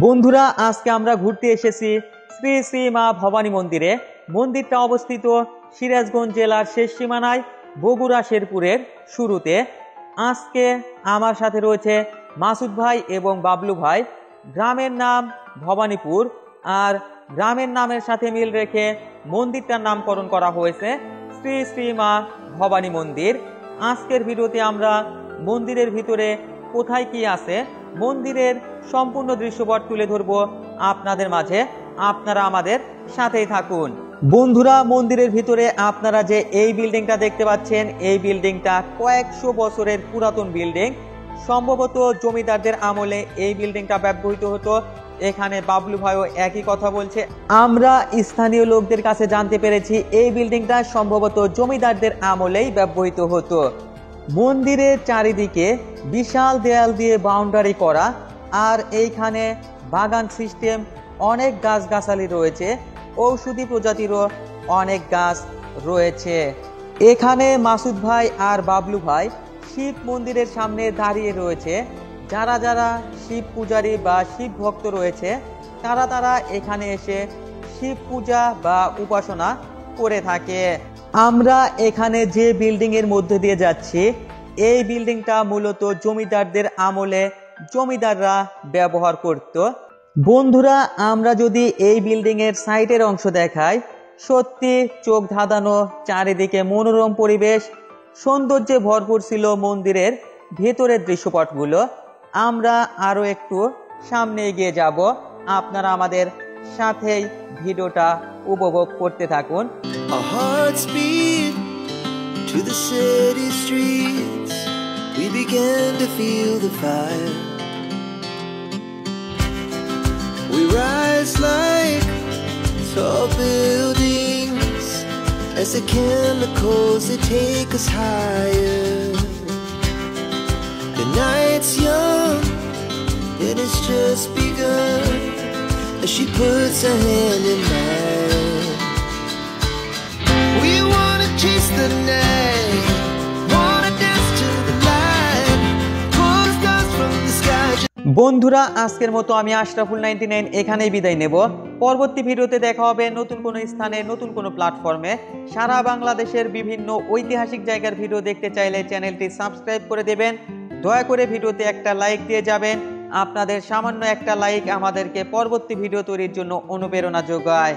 বন্ধুরা আজকে আমরা ঘুরতে এসেছি শ্রী শ্রী মা ভবানী মন্দিরে। মন্দিরটা অবস্থিত সিরাজগঞ্জ জেলার শেষ সীমানায় বগুড়া শেরপুরের শুরুতে। আজকে আমার সাথে রয়েছে মাসুদ ভাই এবং বাবলু ভাই। গ্রামের নাম ভবানীপুর, আর গ্রামের নামের সাথে মিল রেখে মন্দিরটার নামকরণ করা হয়েছে শ্রী শ্রী মা ভবানী মন্দির। আজকের ভিডিওতে আমরা মন্দিরের ভিতরে কোথায় কি আছে, মন্দিরের সম্পূর্ণ দৃশ্যপট তুলে ধরবো আপনাদের মাঝে। আপনারা আমাদের সাথেই থাকুন। বন্ধুরা, মন্দিরের ভিতরে আপনারা যে এই বিল্ডিংটা দেখতে পাচ্ছেন, এই বিল্ডিংটা কয়েকশো বছরের পুরাতন বিল্ডিং। সম্ভবত জমিদারদের আমলে এই বিল্ডিংটা ব্যবহৃত হতো। এখানে বাবলু ভাইও একই কথা বলছে। আমরা স্থানীয় লোকদের কাছে জানতে পেরেছি এই বিল্ডিংটা সম্ভবত জমিদারদের আমলেই ব্যবহৃত হতো। মন্দিরের চারিদিকে বিশাল দেয়াল দিয়ে বাউন্ডারি করা, আর এইখানে বাগান সিস্টেম, অনেক গাছগাছালি রয়েছে, ঔষধি প্রজাতিরও অনেক গাছ রয়েছে। এখানে মাসুদ ভাই আর বাবলু ভাই শিব মন্দিরের সামনে দাঁড়িয়ে রয়েছে। যারা যারা শিব পূজারী বা শিব ভক্ত রয়েছে তারা এখানে এসে শিব পূজা বা উপাসনা করে থাকে। আমরা এখানে যে বিল্ডিং এর মধ্যে দিয়ে যাচ্ছি, এই বিল্ডিংটা মূলত জমিদারদের আমলে জমিদাররা ব্যবহার করত। বন্ধুরা, আমরা যদি এই বিল্ডিং এর সাইডের অংশ দেখাই, সত্যি চোখ ধাঁধানো, চারিদিকে মনোরম পরিবেশ, সৌন্দর্যে ভরপুর ছিল মন্দিরের ভেতরের দৃশ্যপটগুলো। আমরা আরো একটু সামনে এগিয়ে যাব, আপনারা আমাদের সাথেই ভিডিওটা উপভোগ করতে থাকুন। Our hearts beat to the city streets. We began to feel the fire. We rise like tall buildings as the chemicals they take us higher. The night's young and it's just begun as she puts her hand in mine. We wanna chase the night, wanna dance to the light, pull the stars from the sky. বন্ধুরা, আজকের মতো আমি আশরাফুল 99 এখানেই বিদায় নেব। পরবর্তী ভিডিওতে দেখা হবে নতুন কোনো স্থানে, নতুন কোনো প্ল্যাটফর্মে। সারা বাংলাদেশের বিভিন্ন ঐতিহাসিক জায়গার ভিডিও দেখতে চাইলে চ্যানেলটি সাবস্ক্রাইব করে দেবেন। দয়া করে ভিডিওতে একটা লাইক দিয়ে যাবেন। আপনাদের সামান্য একটা লাইক আমাদেরকে পরবর্তী ভিডিও তৈরির জন্য অনুপ্রেরণা যোগায়।